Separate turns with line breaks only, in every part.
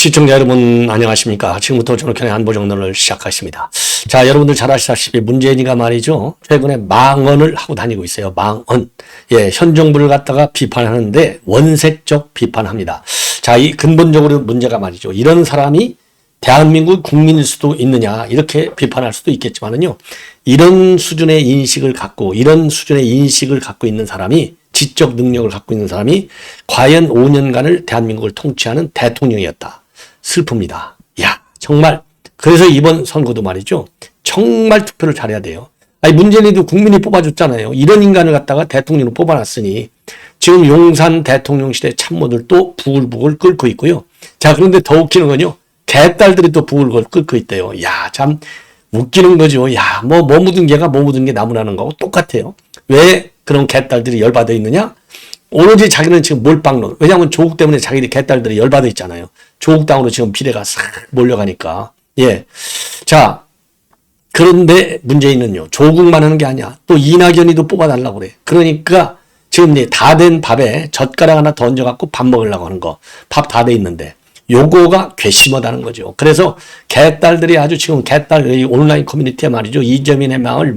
시청자 여러분 안녕하십니까. 지금부터 조록현의 안보정론을 시작하겠습니다. 자, 여러분들 잘 아시다시피 문재인이가 말이죠, 최근에 망언을 하고 다니고 있어요. 망언. 예, 현 정부를 갖다가 비판하는데 원색적 비판합니다. 자, 이 근본적으로 문제가 말이죠, 이런 사람이 대한민국 국민일 수도 있느냐 이렇게 비판할 수도 있겠지만은요, 이런 수준의 인식을 갖고 있는 사람이, 지적 능력을 갖고 있는 사람이 과연 5년간을 대한민국을 통치하는 대통령이었다. 슬픕니다. 야, 정말. 그래서 이번 선거도 말이죠, 정말 투표를 잘해야 돼요. 아니, 문재인이도 국민이 뽑아줬잖아요. 이런 인간을 갖다가 대통령으로 뽑아놨으니 지금 용산 대통령실의 참모들도 부글부글 끓고 있고요. 자, 그런데 더 웃기는 건요, 개딸들이 또 부글부글 끓고 있대요. 야, 참 웃기는 거죠. 야, 뭐 묻은 개가 뭐 묻은 게 나무라는 거하고 똑같아요. 왜 그런 개딸들이 열받아 있느냐? 오로지 자기는 지금 몰빵론. 왜냐하면 조국 때문에 자기들 개딸들이 열받아 있잖아요. 조국 땅으로 지금 비례가 싹 몰려가니까. 예. 자, 그런데 문재인은요, 조국만 하는 게 아니야. 또 이낙연이도 뽑아달라고 그래. 그러니까 지금 다 된 밥에 젓가락 하나 더 얹어갖고 밥 먹으려고 하는 거. 밥 다 돼 있는데. 요거가 괘씸하다는 거죠. 그래서 개딸들이 아주 지금 개딸 온라인 커뮤니티에 말이죠, 이재민의 마을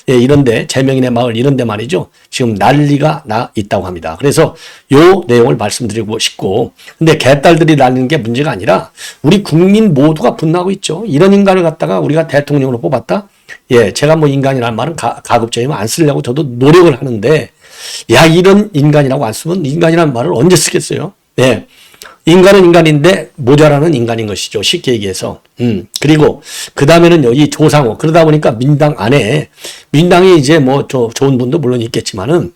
이런데, 재명인의 마을 이런데 말이죠, 지금 난리가 나 있다고 합니다. 그래서 요 내용을 말씀드리고 싶고, 근데 개딸들이 날리는 게 문제가 아니라 우리 국민 모두가 분노하고 있죠. 이런 인간을 갖다가 우리가 대통령으로 뽑았다. 예, 제가 뭐 인간이라는 말은 가급적이면 안 쓰려고 저도 노력을 하는데, 야, 이런 인간이라고 안 쓰면 인간이라는 말을 언제 쓰겠어요? 예. 인간은 인간인데 모자라는 인간인 것이죠. 쉽게 얘기해서. 그리고 그 다음에는요, 이 조상호. 그러다 보니까 민당 안에, 민당이 이제 뭐 좋은 분도 물론 있겠지만은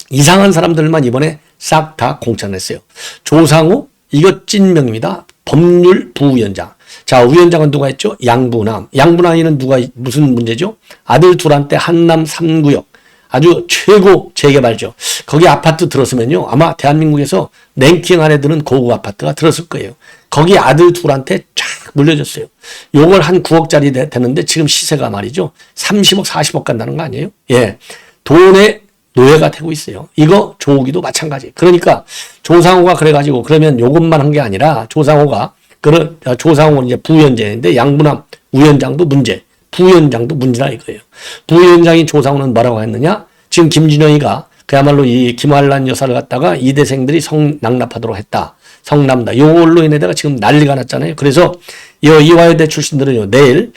이상한 사람들만 이번에 싹 다 공천했어요. 조상호, 이거 찐명입니다. 법률 부위원장. 자, 위원장은 누가 했죠? 양부남. 양부남이는 무슨 문제죠? 아들 둘한테 한남 3구역. 아주 최고 재개발죠. 거기 아파트 들었으면요, 아마 대한민국에서 랭킹 안에 드는 고급 아파트가 들었을 거예요. 거기 아들 둘한테 쫙 물려줬어요. 요걸 한 9억짜리 되는데 지금 시세가 말이죠, 30억, 40억 간다는 거 아니에요? 예. 돈의 노예가 되고 있어요. 이거 조국이도 마찬가지. 그러니까 조상호가 그래가지고, 그러면 요것만 한 게 아니라 조상호는 이제 부위원장인데 양부남 위원장도 문제. 부위원장도 문제다 이거예요. 부위원장인 조상우는 뭐라고 했느냐? 지금 김준영이가 그야말로 이 김환란 여사를 갖다가 이대생들이 성낙납하도록 했다. 성남다. 요걸로 인해다가 지금 난리가 났잖아요. 그래서 이화여대 출신들은요, 내일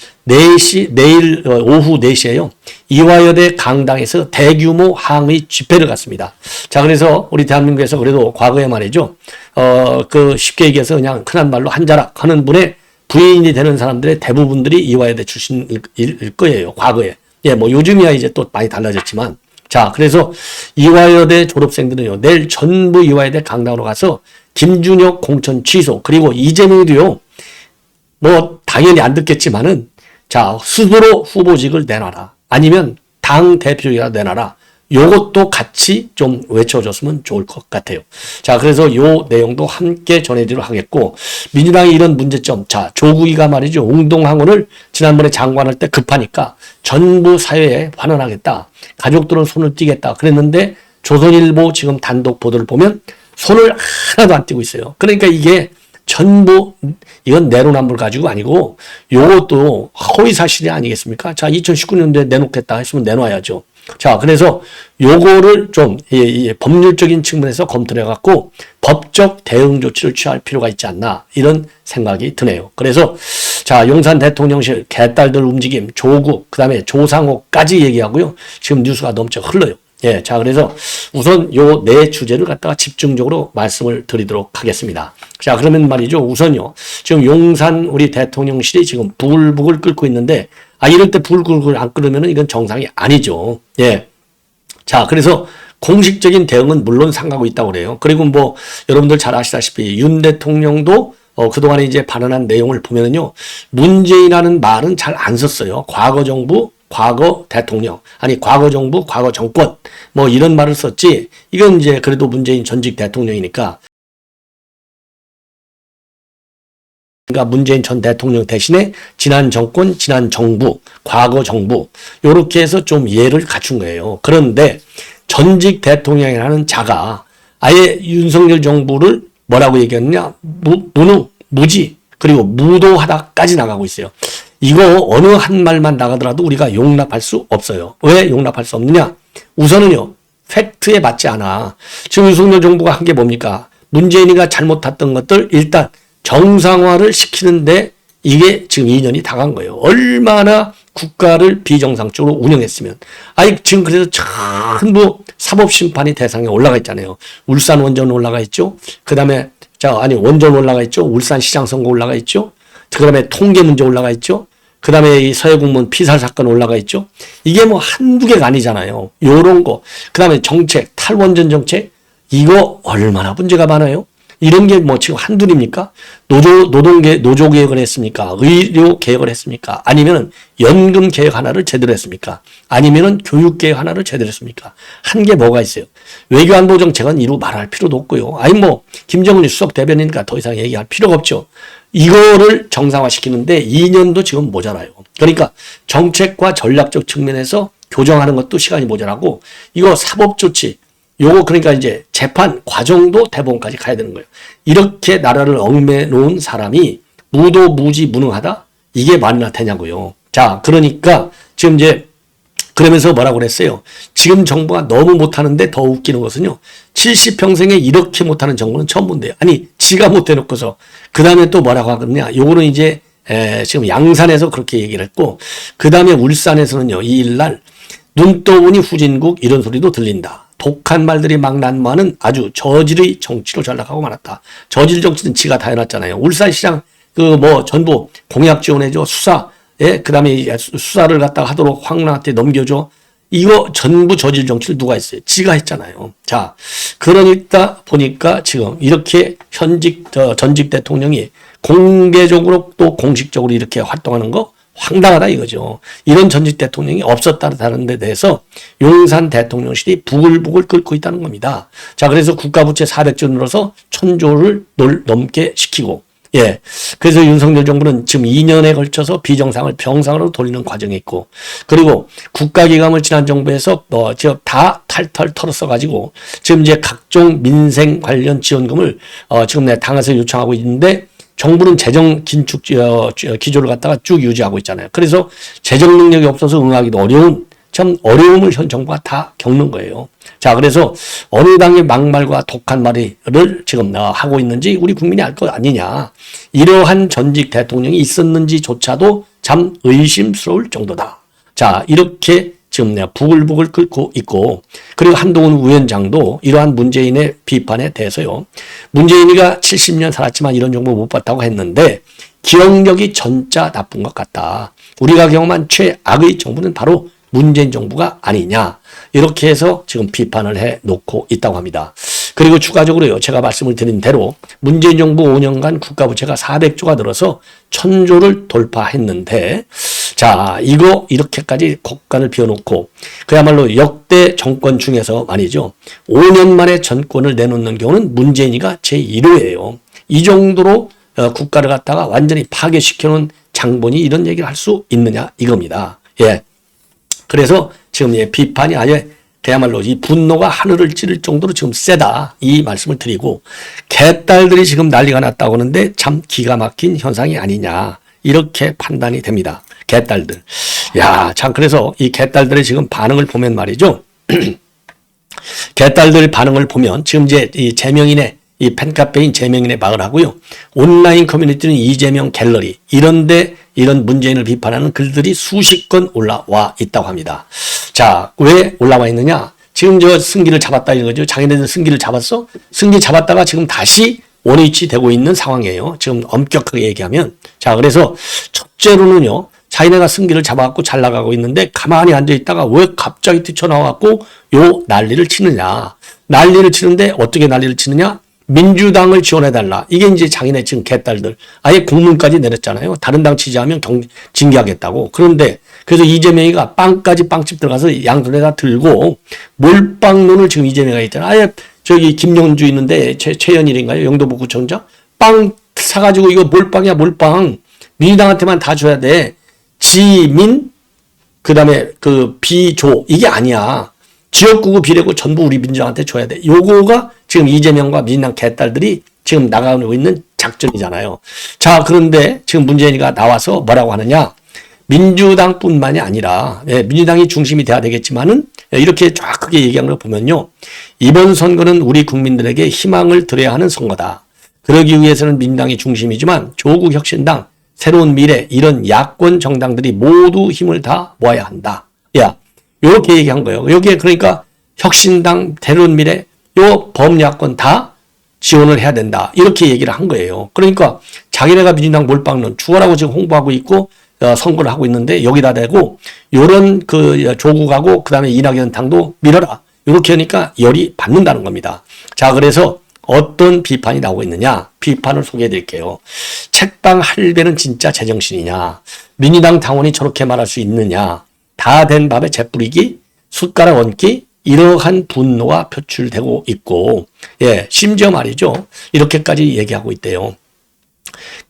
오후 4시에요. 이화여대 강당에서 대규모 항의 집회를 갖습니다. 자, 그래서 우리 대한민국에서 그래도 과거에 말이죠, 쉽게 얘기해서 그냥 흔한 말로 한자락 하는 분의 부인이 되는 사람들의 대부분들이 이화여대 출신일 거예요. 과거에. 예, 뭐 요즘이야 이제 또 많이 달라졌지만. 자, 그래서 이화여대 졸업생들은요, 내일 전부 이화여대 강당으로 가서 김준혁 공천 취소, 그리고 이재명이도요, 뭐 당연히 안 듣겠지만은, 자, 스스로 후보직을 내놔라. 아니면 당 대표이라도 내놔라. 요것도 같이 좀 외쳐줬으면 좋을 것 같아요. 자, 그래서 요 내용도 함께 전해드리도록 하겠고, 민주당의 이런 문제점, 자, 조국이가 말이죠, 웅동항원을 지난번에 장관할 때 급하니까 전부 사회에 환원하겠다, 가족들은 손을 띄겠다 그랬는데, 조선일보 지금 단독 보도를 보면 손을 하나도 안 띄고 있어요. 그러니까 이게 전부, 이건 내로남불 가지고 아니고 요것도 허위사실이 아니겠습니까? 자, 2019년도에 내놓겠다 했으면 내놔야죠. 자, 그래서 요거를 좀 법률적인 측면에서 검토를 해갖고 법적 대응 조치를 취할 필요가 있지 않나, 이런 생각이 드네요. 그래서 자, 용산 대통령실 개딸들 움직임, 조국, 그 다음에 조상호까지 얘기하고요, 지금 뉴스가 넘쳐 흘러요. 예, 자, 그래서 우선 요 네 주제를 갖다가 집중적으로 말씀을 드리도록 하겠습니다. 자, 그러면 말이죠, 우선요, 지금 용산 우리 대통령실이 지금 부글부글 끓고 있는데, 이럴 때 부글부글 안 끓으면 이건 정상이 아니죠. 예. 자, 그래서 공식적인 대응은 물론 상가고 있다고 그래요. 그리고 뭐 여러분들 잘 아시다시피 윤 대통령도 그동안에 이제 발언한 내용을 보면은요, 문재인이라는 말은 잘 안 썼어요. 과거 정부, 과거 대통령, 아니 과거 정부, 과거 정권, 뭐 이런 말을 썼지, 이건 이제 그래도 문재인 전직 대통령이니까, 그러니까 문재인 전 대통령 대신에 지난 정권, 지난 정부, 과거 정부, 요렇게 해서 좀 예를 갖춘 거예요. 그런데 전직 대통령이라는 자가 아예 윤석열 정부를 뭐라고 얘기했느냐? 무지, 그리고 무도하다까지 나가고 있어요. 이거 어느 한 말만 나가더라도 우리가 용납할 수 없어요. 왜 용납할 수 없느냐? 우선은요, 팩트에 맞지 않아. 지금 윤석열 정부가 한 게 뭡니까? 문재인이가 잘못했던 것들 일단 정상화를 시키는데 이게 지금 2년이 다 간 거예요. 얼마나 국가를 비정상적으로 운영했으면. 아니, 지금 그래서 전부 사법심판이 대상에 올라가 있잖아요. 울산 원전 올라가 있죠. 그 다음에, 원전 올라가 있죠. 울산 시장 선거 올라가 있죠. 그 다음에 통계 문제 올라가 있죠. 그 다음에 이 서해공무원 피살 사건 올라가 있죠. 이게 뭐 한두 개가 아니잖아요. 요런 거. 그 다음에 정책, 탈원전 정책. 이거 얼마나 문제가 많아요. 이런 게 뭐 지금 한둘입니까? 노조 개혁을 했습니까? 의료 개혁을 했습니까? 아니면은 연금 개혁 하나를 제대로 했습니까? 아니면은 교육 개혁 하나를 제대로 했습니까? 한 게 뭐가 있어요? 외교안보 정책은 이루 말할 필요도 없고요. 아니 뭐 김정은이 수석 대변이니까 더 이상 얘기할 필요가 없죠. 이거를 정상화시키는데 2년도 지금 모자라요. 그러니까 정책과 전략적 측면에서 교정하는 것도 시간이 모자라고 이거 사법조치 요거 그러니까 이제 재판 과정도 대법원까지 가야 되는 거예요. 이렇게 나라를 얽매 놓은 사람이 무도무지 무능하다? 이게 말이나 되냐고요. 자, 그러니까 지금 이제 그러면서 뭐라고 그랬어요? 지금 정부가 너무 못하는데 더 웃기는 것은요. 70평생에 이렇게 못하는 정부는 처음 본대요. 아니, 지가 못해놓고서 그 다음에 또 뭐라고 하거든요. 요거는 이제 지금 양산에서 그렇게 얘기를 했고 그 다음에 울산에서는요. 2일날 눈 떠보니 후진국 이런 소리도 들린다. 독한 말들이 막 난무하는 아주 저질의 정치로 전락하고 말았다. 저질 정치는 지가 다 해놨잖아요. 울산시장 전부 공약 지원해줘. 그 다음에 수사를 갖다가 하도록 황운하한테 넘겨줘. 이거 전부 저질 정치를 누가 했어요? 지가 했잖아요. 자, 그러니까 보니까 지금 이렇게 전직 대통령이 공개적으로 또 공식적으로 이렇게 활동하는 거 황당하다 이거죠. 이런 전직 대통령이 없었다는 데 대해서 용산 대통령실이 부글부글 끓고 있다는 겁니다. 자, 그래서 국가부채 400조 늘어서 1000조를 넘게 시키고, 그래서 윤석열 정부는 지금 2년에 걸쳐서 비정상을 병상으로 돌리는 과정이 있고, 그리고 국가기관을 지난 정부에서 지금 다 탈탈 털었어가지고, 지금 이제 각종 민생 관련 지원금을 지금 내 당에서 요청하고 있는데, 정부는 재정 긴축 기조를 갖다가 쭉 유지하고 있잖아요. 그래서 재정 능력이 없어서 응하기도 어려운 참 어려움을 현 정부가 다 겪는 거예요. 자, 그래서 어느 당의 막말과 독한 말을 지금 하고 있는지 우리 국민이 알 것 아니냐. 이러한 전직 대통령이 있었는지조차도 참 의심스러울 정도다. 자, 이렇게 지금 내가 부글부글 끓고 있고, 그리고 한동훈 위원장도 이러한 문재인의 비판에 대해서요. 문재인이가 70년 살았지만 이런 정보 못 봤다고 했는데 기억력이 전짜 나쁜 것 같다. 우리가 경험한 최악의 정부는 바로 문재인 정부가 아니냐. 이렇게 해서 지금 비판을 해 놓고 있다고 합니다. 그리고 추가적으로요. 제가 말씀을 드린 대로 문재인 정부 5년간 국가부채가 400조가 늘어서 1000조를 돌파했는데 자, 이거 이렇게까지 곡간을 비워놓고 그야말로 역대 정권 중에서 말이죠. 5년 만에 정권을 내놓는 경우는 문재인이가 제1호예요. 이 정도로 국가를 갖다가 완전히 파괴시켜놓은 장본이 이런 얘기를 할 수 있느냐 이겁니다. 그래서 지금 비판이 아예 그야말로 이 분노가 하늘을 찌를 정도로 지금 세다 이 말씀을 드리고 개딸들이 지금 난리가 났다고 하는데 참 기가 막힌 현상이 아니냐 이렇게 판단이 됩니다. 개딸들. 야, 참 그래서 이 개딸들의 지금 반응을 보면 말이죠. 개딸들 반응을 보면 지금 이제 이 제명인의 이 팬카페인 제명인의 마을하고요. 온라인 커뮤니티는 이재명 갤러리 이런데 이런 문재인을 비판하는 글들이 수십 건 올라와 있다고 합니다. 자, 왜 올라와 있느냐? 지금 저 승기를 잡았다 이거죠. 자기네들 승기를 잡았어? 승기 잡았다가 지금 다시 원위치 되고 있는 상황이에요. 지금 엄격하게 얘기하면. 자, 그래서 첫째로는요. 자기네가 승기를 잡아갖고 잘 나가고 있는데 가만히 앉아있다가 왜 갑자기 뛰쳐나와갖고 요 난리를 치느냐. 난리를 치는데 어떻게 난리를 치느냐. 민주당을 지원해달라. 이게 이제 자기네 지금 개딸들. 아예 공문까지 내렸잖아요. 다른 당 지지하면 징계하겠다고. 그런데 그래서 이재명이가 빵집 들어가서 양손에다 들고 몰빵론을 지금 이재명이가 있잖아요. 아예 저기 김영주 있는데 최연일인가요? 영도부 구청장? 빵 사가지고 이거 몰빵이야 몰빵. 민주당한테만 다 줘야 돼. 지민 그 다음에 그 비조 이게 아니야. 지역구구 비례고 전부 우리 민주당한테 줘야 돼. 요거가 지금 이재명과 민주당 개딸들이 지금 나가고 있는 작전이잖아요. 자, 그런데 지금 문재인이가 나와서 뭐라고 하느냐? 민주당뿐만이 아니라 민주당이 중심이 돼야 되겠지만은 이렇게 쫙 크게 얘기한 걸 보면요. 이번 선거는 우리 국민들에게 희망을 드려야 하는 선거다. 그러기 위해서는 민주당이 중심이지만 조국 혁신당, 새로운 미래 이런 야권 정당들이 모두 힘을 다 모아야 한다. 야, 이렇게 얘기한 거예요. 여기에 그러니까 혁신당, 새로운 미래 요 범야권 다 지원을 해야 된다. 이렇게 얘기를 한 거예요. 그러니까 자기네가 민주당 몰빵론 죽어라고 지금 홍보하고 있고 선거를 하고 있는데 여기다 대고 요런 그 조국하고 그다음에 이낙연 당도 밀어라. 이렇게 하니까 열이 받는다는 겁니다. 자, 그래서 어떤 비판이 나오고 있느냐? 비판을 소개해 드릴게요. 책방 할배는 진짜 제정신이냐? 민주당 당원이 저렇게 말할 수 있느냐? 다 된 밥에 재 뿌리기, 숟가락 얹기, 이러한 분노가 표출되고 있고, 심지어 말이죠. 이렇게까지 얘기하고 있대요.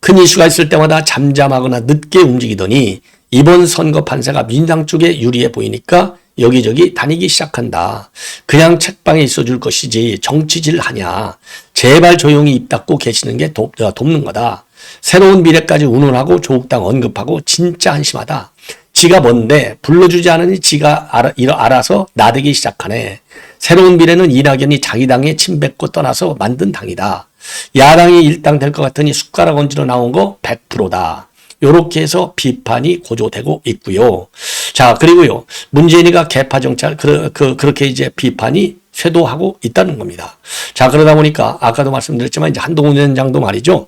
큰 이슈가 있을 때마다 잠잠하거나 늦게 움직이더니 이번 선거 판세가 민주당 쪽에 유리해 보이니까 여기저기 다니기 시작한다. 그냥 책방에 있어줄 것이지 정치질 하냐. 제발 조용히 입 닫고 계시는 게 돕는 거다. 새로운 미래까지 운운하고 조국당 언급하고 진짜 한심하다. 지가 뭔데 불러주지 않으니 지가 알아서 나대기 시작하네. 새로운 미래는 이낙연이 자기 당에 침 뱉고 떠나서 만든 당이다. 야당이 일당 될 것 같으니 숟가락 얹으러 나온 거 100%다. 요렇게 해서 비판이 고조되고 있고요. 자, 그리고요. 문재인이가 개파 정찰 그렇게 이제 비판이 쇄도하고 있다는 겁니다. 자, 그러다 보니까 아까도 말씀드렸지만 이제 한동훈 위원장도 말이죠.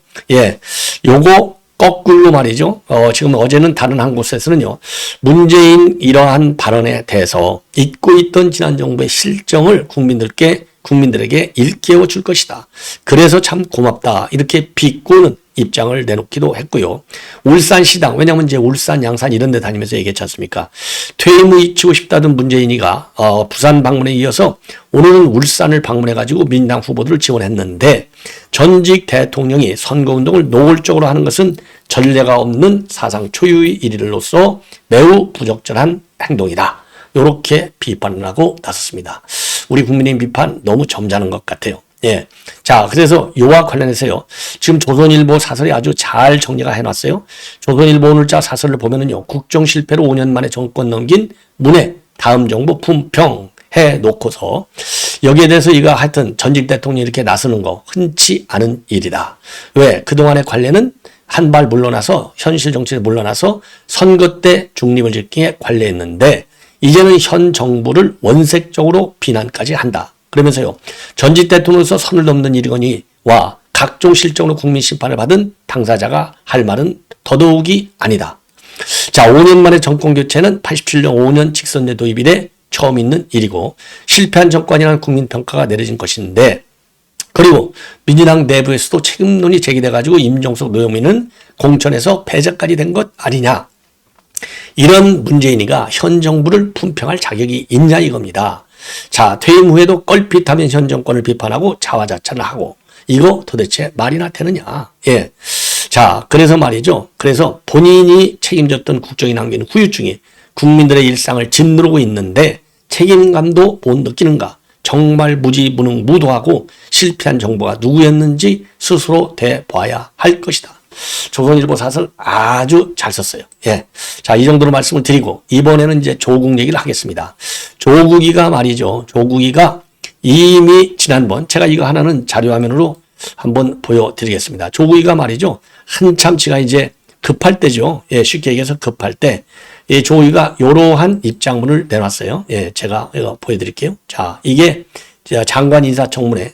요거 거꾸로 말이죠. 지금 어제는 다른 한 곳에서는요. 문재인 이러한 발언에 대해서 잊고 있던 지난 정부의 실정을 국민들에게 일깨워 줄 것이다. 그래서 참 고맙다. 이렇게 비꼬는 입장을 내놓기도 했고요. 울산시당, 왜냐하면 이제 울산, 양산 이런 데 다니면서 얘기했지 않습니까? 퇴임 후 잊히고 싶다던 문재인이가 부산 방문에 이어서 오늘은 울산을 방문해가지고 민당 후보들을 지원했는데 전직 대통령이 선거운동을 노골적으로 하는 것은 전례가 없는 사상 초유의 일로서 매우 부적절한 행동이다. 이렇게 비판을 하고 나섰습니다. 우리 국민의 비판 너무 점잖은 것 같아요. 자, 그래서 요와 관련해서요. 지금 조선일보 사설이 아주 잘 정리가 해놨어요. 조선일보 오늘자 사설을 보면은요. 국정 실패로 5년 만에 정권 넘긴 문해 다음 정부 품평해 놓고서 여기에 대해서 이거 하여튼 전직 대통령이 이렇게 나서는 거 흔치 않은 일이다. 왜? 그동안의 관례는 한 발 물러나서 현실 정치에 물러나서 선거 때 중립을 지키기에 관례했는데 이제는 현 정부를 원색적으로 비난까지 한다. 그러면서요. 전직 대통령으로서 선을 넘는 일이거니와 각종 실정으로 국민 심판을 받은 당사자가 할 말은 더더욱이 아니다. 자, 5년 만에 정권 교체는 87년 5년 직선제 도입 이래 처음 있는 일이고 실패한 정권이라는 국민평가가 내려진 것인데 그리고 민주당 내부에서도 책임론이 제기돼가지고 임종석 노영민은 공천에서 패자까지 된 것 아니냐. 이런 문재인이가 현 정부를 품평할 자격이 있냐 이겁니다. 자, 퇴임 후에도 껄핏하면 현 정권을 비판하고 자화자찬을 하고 이거 도대체 말이나 되느냐. 자, 그래서 말이죠. 그래서 본인이 책임졌던 국정이 남기는 후유증이 국민들의 일상을 짓누르고 있는데 책임감도 못 느끼는가. 정말 무지무능무도하고 실패한 정부가 누구였는지 스스로 되봐야 할 것이다. 조선일보 사설 아주 잘 썼어요. 자, 이 정도로 말씀을 드리고 이번에는 이제 조국 얘기를 하겠습니다. 조국이가 말이죠. 조국이가 이미 지난번 제가 이거 하나는 자료화면으로 한번 보여드리겠습니다. 조국이가 말이죠. 한참 지가 이제 급할 때죠. 쉽게 얘기해서 급할 때 조국이가 이러한 입장문을 내놨어요. 제가 이거 보여드릴게요. 자, 이게 장관 인사청문회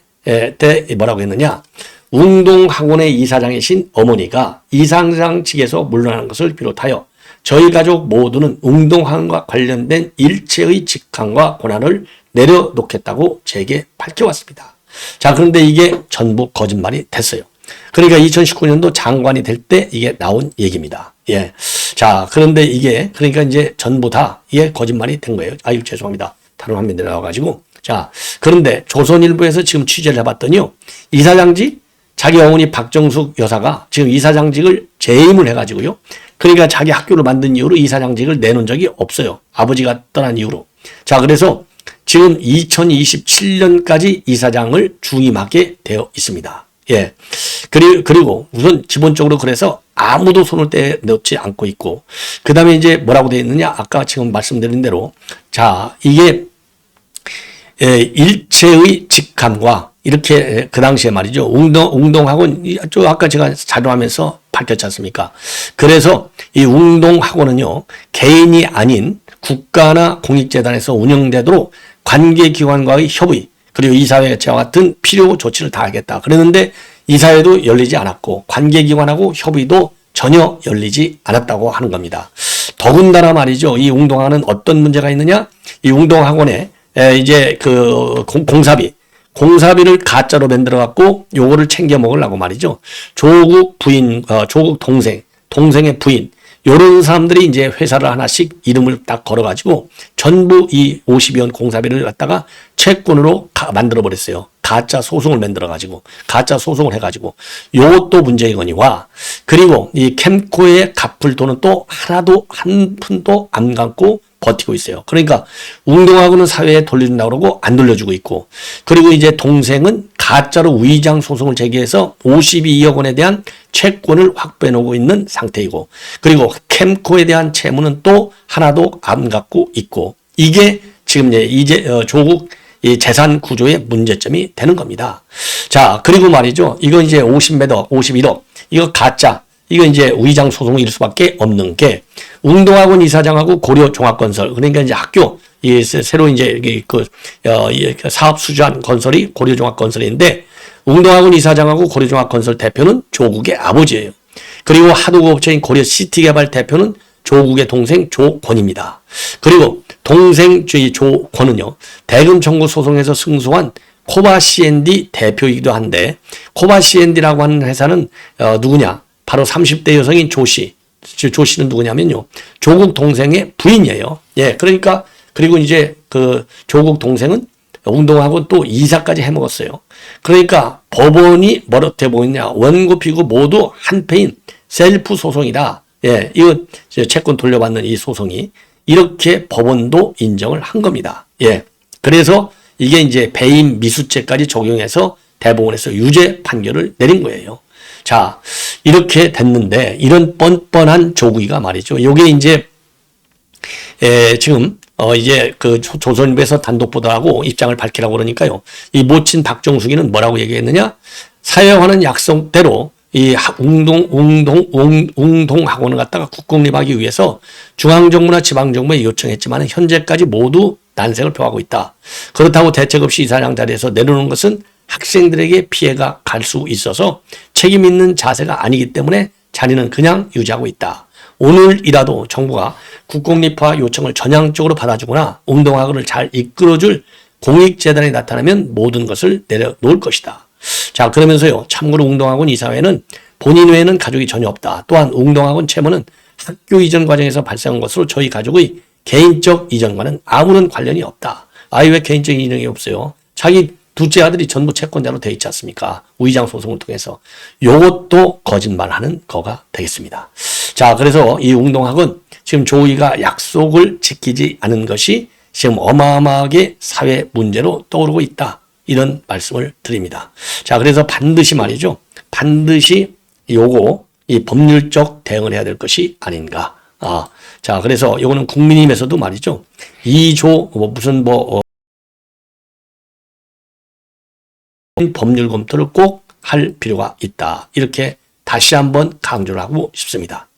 때 뭐라고 했느냐. 웅동학원의 이사장이신 어머니가 이사장 측에서 물러나는 것을 비롯하여 저희 가족 모두는 웅동학원과 관련된 일체의 직함과 권한을 내려놓겠다고 제게 밝혀왔습니다. 자, 그런데 이게 전부 거짓말이 됐어요. 그러니까 2019년도 장관이 될 때 이게 나온 얘기입니다. 자, 그런데 이게 그러니까 이제 전부 다 이게 거짓말이 된 거예요. 아유, 죄송합니다. 다른 화면에 나와가지고. 자, 그런데 조선일보에서 지금 취재를 해봤더니요. 이사장직 자기 어머니 박정숙 여사가 지금 이사장직을 재임을 해가지고요. 그러니까 자기 학교를 만든 이후로 이사장직을 내놓은 적이 없어요. 아버지가 떠난 이후로. 자, 그래서 지금 2027년까지 이사장을 중임하게 되어 있습니다. 예. 그리고 우선 기본적으로 그래서 아무도 손을 떼놓지 않고 있고, 그 다음에 이제 뭐라고 되어 있느냐? 아까 지금 말씀드린 대로, 자, 이게, 일체의 직함과 이렇게 그 당시에 말이죠. 웅동학원, 아까 제가 자료하면서 밝혔지 않습니까? 그래서 이 웅동학원은요, 개인이 아닌 국가나 공익재단에서 운영되도록 관계기관과의 협의, 그리고 이사회와 같은 필요 조치를 다하겠다. 그랬는데 이사회도 열리지 않았고 관계기관하고 협의도 전혀 열리지 않았다고 하는 겁니다. 더군다나 말이죠. 이 웅동학원은 어떤 문제가 있느냐? 이 웅동학원에 이제 그 공사비를 가짜로 만들어 갖고 요거를 챙겨 먹으려고 말이죠. 조국 부인, 조국 동생의 부인, 요런 사람들이 이제 회사를 하나씩 이름을 딱 걸어가지고 전부 이 50여 원 공사비를 갖다가 채권으로 만들어 버렸어요. 가짜 소송을 만들어가지고, 가짜 소송을 해가지고, 요것도 문제이거니와, 그리고 이 캠코에 갚을 돈은 또 하나도 한 푼도 안 갖고 버티고 있어요. 그러니까 웅동학원은 사회에 돌려준다고 그러고 안 돌려주고 있고, 그리고 이제 동생은 가짜로 위장 소송을 제기해서 52억 원에 대한 채권을 확보해 놓고 있는 상태이고, 그리고 캠코에 대한 채무는 또 하나도 안 갖고 있고, 이게 지금 이제 조국 이 재산 구조의 문제점이 되는 겁니다. 자, 그리고 말이죠. 이거 이제 51억, 이거 가짜, 이거 이제 위장 소송일 수밖에 없는 게, 웅동학원 이사장하고 고려종합건설, 그러니까 이제 학교, 이 새로 이제 그 사업 수주한 건설이 고려종합건설인데, 웅동학원 이사장하고 고려종합건설 대표는 조국의 아버지예요. 그리고 하도급업체인 고려시티개발 대표는 조국의 동생 조권입니다. 그리고 동생 조권은요, 대금 청구 소송에서 승소한 코바 C&D 대표이기도 한데, 코바 C&D라고 하는 회사는 누구냐? 바로 30대 여성인 조 씨. 조 씨는 누구냐면요, 조국 동생의 부인이에요. 예, 그러니까, 그리고 이제 그 조국 동생은 웅동학원 또 이사까지 해먹었어요. 그러니까 법원이 뭐렇게 보이냐? 원고 피고 모두 한패인 셀프 소송이다. 예, 이거 채권 돌려받는 이 소송이 이렇게 법원도 인정을 한 겁니다. 예, 그래서 이게 이제 배임 미수죄까지 적용해서 대법원에서 유죄 판결을 내린 거예요. 자, 이렇게 됐는데 이런 뻔뻔한 조국이가 말이죠. 요게 이제 지금 이제 그 조선일보에서 단독 보도하고 입장을 밝히라고 그러니까요. 이 모친 박정숙이는 뭐라고 얘기했느냐? 사회화는 약속대로 이 웅동학원을 갖다가 국공립하기 위해서 중앙정부나 지방정부에 요청했지만 현재까지 모두 난색을 표하고 있다. 그렇다고 대책 없이 이사장 자리에서 내려오는 것은 학생들에게 피해가 갈 수 있어서 책임 있는 자세가 아니기 때문에 자리는 그냥 유지하고 있다. 오늘이라도 정부가 국공립화 요청을 전향적으로 받아주거나 웅동학원을 잘 이끌어줄 공익재단이 나타나면 모든 것을 내려놓을 것이다. 자, 그러면서요, 참고로 웅동학원 이사회는 본인 외에는 가족이 전혀 없다. 또한 웅동학원 채무는 학교 이전 과정에서 발생한 것으로 저희 가족의 개인적 이전과는 아무런 관련이 없다. 아이, 왜 개인적 이전이 없어요? 자기 둘째 아들이 전부 채권자로 되어 있지 않습니까? 위장 소송을 통해서. 요것도 거짓말하는 거가 되겠습니다. 자, 그래서 이 웅동학원 지금 조의가 약속을 지키지 않은 것이 지금 어마어마하게 사회 문제로 떠오르고 있다. 이런 말씀을 드립니다. 자, 그래서 반드시 말이죠. 반드시 요거 이 법률적 대응을 해야 될 것이 아닌가. 자, 그래서 요거는 국민의힘에서도 말이죠. 2조 법률 검토를 꼭 할 필요가 있다. 이렇게 다시 한번 강조를 하고 싶습니다.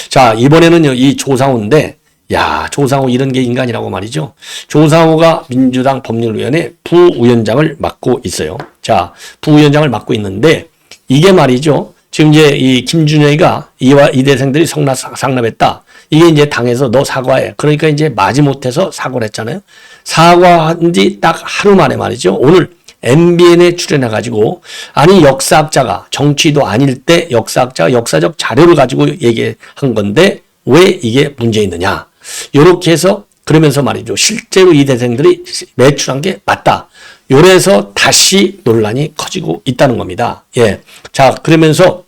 자, 이번에는요, 이 조상호인데, 야, 조상호 이런 게 인간이라고 말이죠. 조상호가 민주당 법률위원회 부위원장을 맡고 있어요. 자, 부위원장을 맡고 있는데, 이게 말이죠. 지금 이제 이 김준영이가 이 대생들이 상납했다. 이게 이제 당에서 너 사과해. 그러니까 이제 마지못해서 사과를 했잖아요. 사과한 지 딱 하루 만에 말이죠. 오늘 MBN에 출연해가지고, 아니, 역사학자가 정치도 아닐 때 역사학자가 역사적 자료를 가지고 얘기한 건데, 왜 이게 문제 있느냐. 요렇게 해서, 그러면서 말이죠. 실제로 이 대생들이 매출한 게 맞다. 요래서 다시 논란이 커지고 있다는 겁니다. 예. 자, 그러면서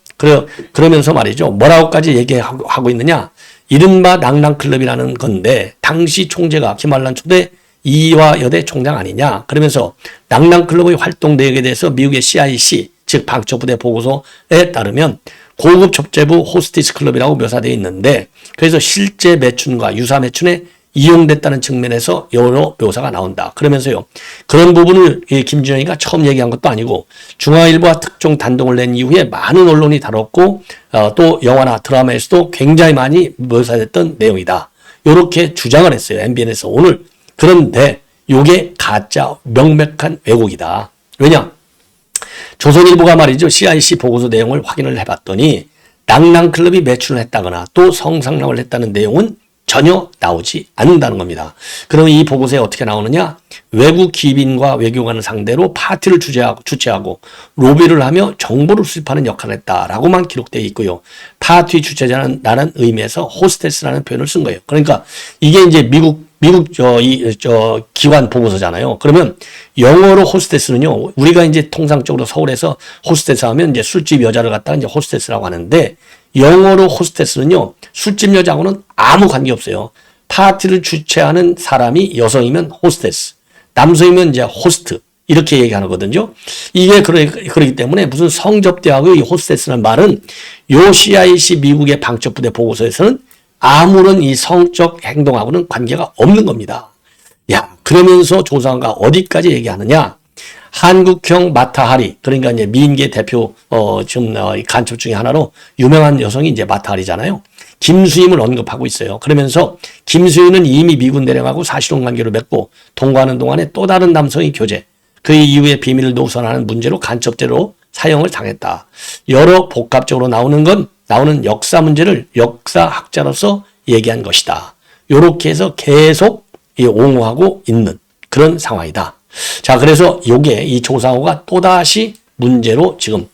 말이죠. 뭐라고까지 얘기하고 있느냐. 이른바 낭랑클럽이라는 건데, 당시 총재가 김한란 초대 이화여대 총장 아니냐. 그러면서 낭랑클럽의 활동 내역에 대해서 미국의 CIC, 즉 방첩부대 보고서에 따르면 고급 첩재부 호스티스 클럽이라고 묘사되어 있는데 그래서 실제 매춘과 유사 매춘에 이용됐다는 측면에서 여러 묘사가 나온다. 그러면서요. 그런 부분을 김준영이가 처음 얘기한 것도 아니고 중앙일보와 특종 단독을 낸 이후에 많은 언론이 다뤘고 또 영화나 드라마에서도 굉장히 많이 묘사됐던 내용이다. 이렇게 주장을 했어요. MBN에서 오늘. 그런데 이게 가짜 명백한 왜곡이다. 왜냐? 조선일보가 말이죠. CIC 보고서 내용을 확인을 해봤더니 낭낭클럽이 매출을 했다거나 또 성상납을 했다는 내용은 전혀 나오지 않는다는 겁니다. 그러면 이 보고서에 어떻게 나오느냐? 외국 기빈과 외교관을 상대로 파티를 주최하고 로비를 하며 정보를 수집하는 역할을 했다라고만 기록되어 있고요. 파티 주최자는 라는 의미에서 호스테스라는 표현을 쓴 거예요. 그러니까 이게 이제 미국 기관 보고서잖아요. 그러면 영어로 호스테스는요, 우리가 이제 통상적으로 서울에서 호스테스 하면 이제 술집 여자를 갖다가 이제 호스테스라고 하는데 영어로 호스테스는요, 술집 여자하고는 아무 관계 없어요. 파티를 주최하는 사람이 여성이면 호스테스, 남성이면 이제 호스트, 이렇게 얘기하거든요. 이게 그러기 때문에 무슨 성접대하고 이 호스테스라는 말은 요 CIC 미국의 방첩부대 보고서에서는 아무런 이 성적 행동하고는 관계가 없는 겁니다. 야, 그러면서 조사관가 어디까지 얘기하느냐? 한국형 마타하리, 그러니까 이제 미인계 대표, 간첩 중에 하나로 유명한 여성이 이제 마타하리잖아요. 김수임을 언급하고 있어요. 그러면서 김수임은 이미 미군 대령하고 사실혼 관계를 맺고 동거하는 동안에 또 다른 남성이 교제, 그 이후에 비밀을 노선하는 문제로 간첩죄로 사형을 당했다. 여러 복합적으로 나오는 역사 문제를 역사학자로서 얘기한 것이다. 요렇게 해서 계속 옹호하고 있는 그런 상황이다. 자, 그래서 요게 이 조상호가 또다시 문제로 지금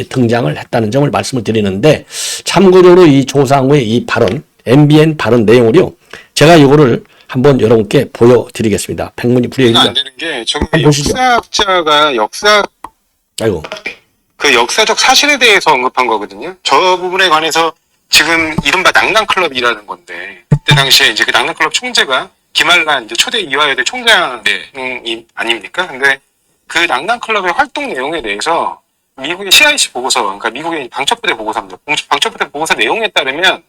등장을 했다는 점을 말씀을 드리는데 참고로 이 조상호의 이 발언, MBN 발언 내용을요. 제가 이거를 한번 여러분께 보여드리겠습니다. 백문이 불여일견.
안 되는 게 저기 역사학자가 그 역사적 사실에 대해서 언급한 거거든요. 저 부분에 관해서 지금 이른바 낭낭클럽이라는 건데 그때 당시에 이제 그 낭낭클럽 총재가 김한란 이제 초대 이화여대 총장이 아닙니까? 근데 그 낭낭클럽의 활동 내용에 대해서 미국의 CIC 보고서, 그러니까 미국의 방첩부대 보고서입니다. 방첩부대 보고서 내용에 따르면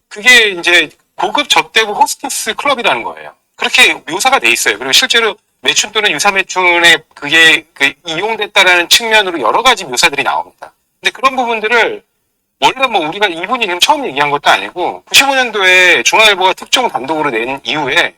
그게 이제 고급 접대부 호스티스 클럽이라는 거예요. 그렇게 묘사가 돼 있어요. 그리고 실제로 매춘 또는 유사 매춘에 그게 이용됐다라는 측면으로 여러 가지 묘사들이 나옵니다. 근데 그런 부분들을 원래 뭐 우리가 이분이 지금 처음 얘기한 것도 아니고 95년도에 중앙일보가 특종 단독으로 낸 이후에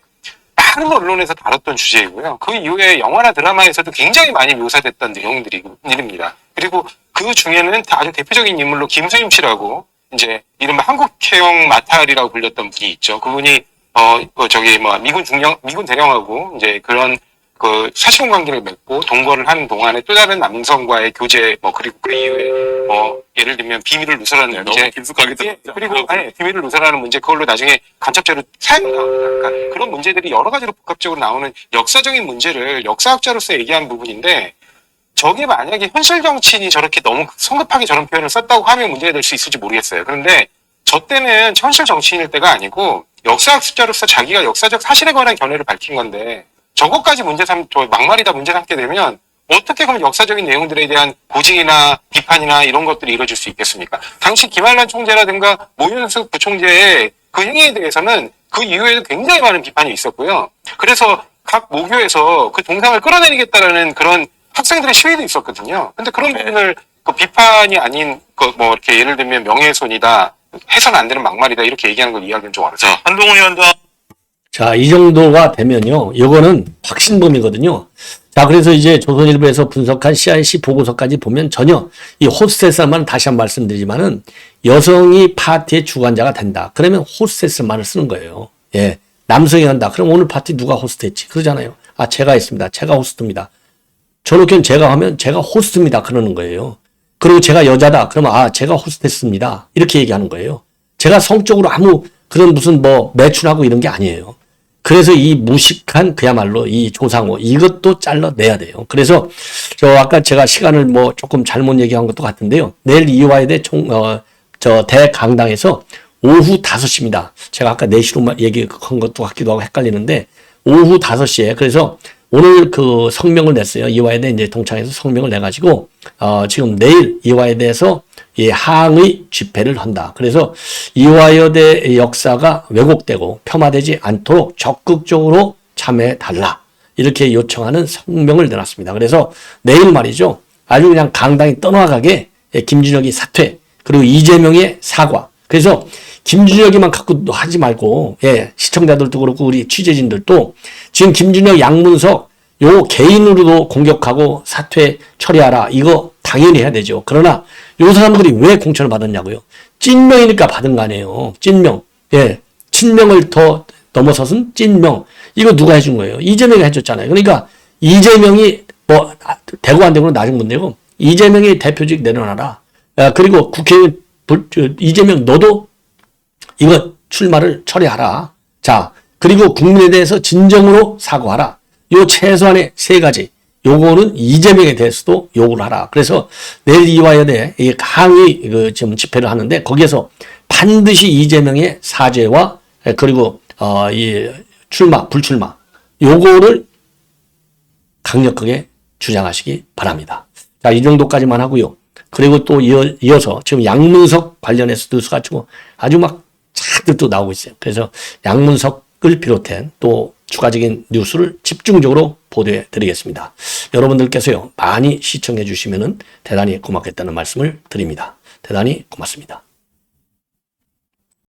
많은 언론에서 다뤘던 주제이고요. 그 이후에 영화나 드라마에서도 굉장히 많이 묘사됐던 내용들입니다. 그리고 그 중에는 아주 대표적인 인물로 김수임 씨라고 이제 이른바 한국형 마타리라고 불렸던 분이 있죠. 그분이 미군 대령하고 이제 그런 그 사실혼 관계를 맺고 동거를 하는 동안에 또 다른 남성과의 교제 그리고 그 이후에 예를 들면 비밀을 누설하는 문제, 비밀을 누설하는 문제, 그걸로 나중에 간첩죄로 사형당합니다. 그러니까 그런 문제들이 여러 가지로 복합적으로 나오는 역사적인 문제를 역사학자로서 얘기한 부분인데 저게 만약에 현실 정치인이 저렇게 너무 성급하게 저런 표현을 썼다고 하면 문제가 될 수 있을지 모르겠어요. 그런데 저 때는 현실 정치인일 때가 아니고 역사학자로서 자기가 역사적 사실에 관한 견해를 밝힌 건데 저것까지 막말이다 문제 삼게 되면 어떻게 그럼 역사적인 내용들에 대한 고증이나 비판이나 이런 것들이 이루어질 수 있겠습니까? 당시 김한란 총재라든가 모윤숙 부총재의 그 행위에 대해서는 그 이후에도 굉장히 많은 비판이 있었고요. 그래서 각 모교에서 그 동상을 끌어내리겠다라는 그런 학생들의 시위도 있었거든요. 근데 그런 부분을 그 비판이 아닌 이렇게 예를 들면 명예훼손이다, 해서는 안 되는 막말이다 이렇게 얘기하는 걸 이해하기는 좀 어렵죠. 한동훈 의원도
자, 이 정도가 되면요. 이거는 확신범이거든요. 자, 그래서 이제 조선일보에서 분석한 CIC 보고서까지 보면 전혀 이 호스테스만 다시 한번 말씀드리지만은 여성이 파티의 주관자가 된다. 그러면 호스테스만을 쓰는 거예요. 예. 남성이 한다. 그럼 오늘 파티 누가 호스트했지? 그러잖아요. 아, 제가 했습니다. 제가 호스트입니다. 저렇게 제가 하면 제가 호스트입니다. 그러는 거예요. 그리고 제가 여자다. 그러면 제가 호스트했습니다. 이렇게 얘기하는 거예요. 제가 성적으로 아무 그런 무슨 매춘하고 이런 게 아니에요. 그래서 이 무식한 그야말로 이 조상호 이것도 잘라내야 돼요. 그래서 아까 제가 시간을 조금 잘못 얘기한 것도 같은데요. 내일 이화여대 대강당에서 오후 5시입니다. 제가 아까 4시로 얘기한 것도 같기도 하고 헷갈리는데 오후 5시에 그래서 오늘 그 성명을 냈어요. 이화여대 이제 동창회에서 성명을 내가지고, 지금 내일 이화여대에 대해서 이 항의 집회를 한다. 그래서 이화여대의 역사가 왜곡되고 폄하되지 않도록 적극적으로 참여해달라. 이렇게 요청하는 성명을 내놨습니다. 그래서 내일 말이죠. 아주 그냥 강당이 떠나가게 김준혁이 사퇴, 그리고 이재명의 사과. 그래서 김준혁이만 갖고 하지 말고, 시청자들도 그렇고 우리 취재진들도 지금 김준혁, 양문석 요 개인으로도 공격하고 사퇴 처리하라. 이거 당연히 해야 되죠. 그러나 요 사람들이 왜 공천을 받았냐고요. 찐명이니까 받은 거 아니에요. 찐명. 친명을 더 넘어서선 찐명. 이거 누가 해준 거예요? 이재명이 해줬잖아요. 그러니까 이재명이 뭐 되고 안 되고는 나중 문제고 이재명이 대표직 내려놔라. 그리고 국회의원 이재명 너도 이거 출마를 처리하라. 자, 그리고 국민에 대해서 진정으로 사과하라. 요 최소한의 세 가지. 요거는 이재명에 대해서도 요구를 하라. 그래서 내일 이화여대 항의 지금 집회를 하는데 거기에서 반드시 이재명의 사죄와 그리고 이 출마, 불출마 요거를 강력하게 주장하시기 바랍니다. 자, 이 정도까지만 하고요. 그리고 또 이어서 지금 양문석 관련해서 뉴스가 아주 막 차들 또 나오고 있어요. 그래서 양문석을 비롯한 또 추가적인 뉴스를 집중적으로 보도해 드리겠습니다. 여러분들께서요, 많이 시청해 주시면 대단히 고맙겠다는 말씀을 드립니다. 대단히 고맙습니다.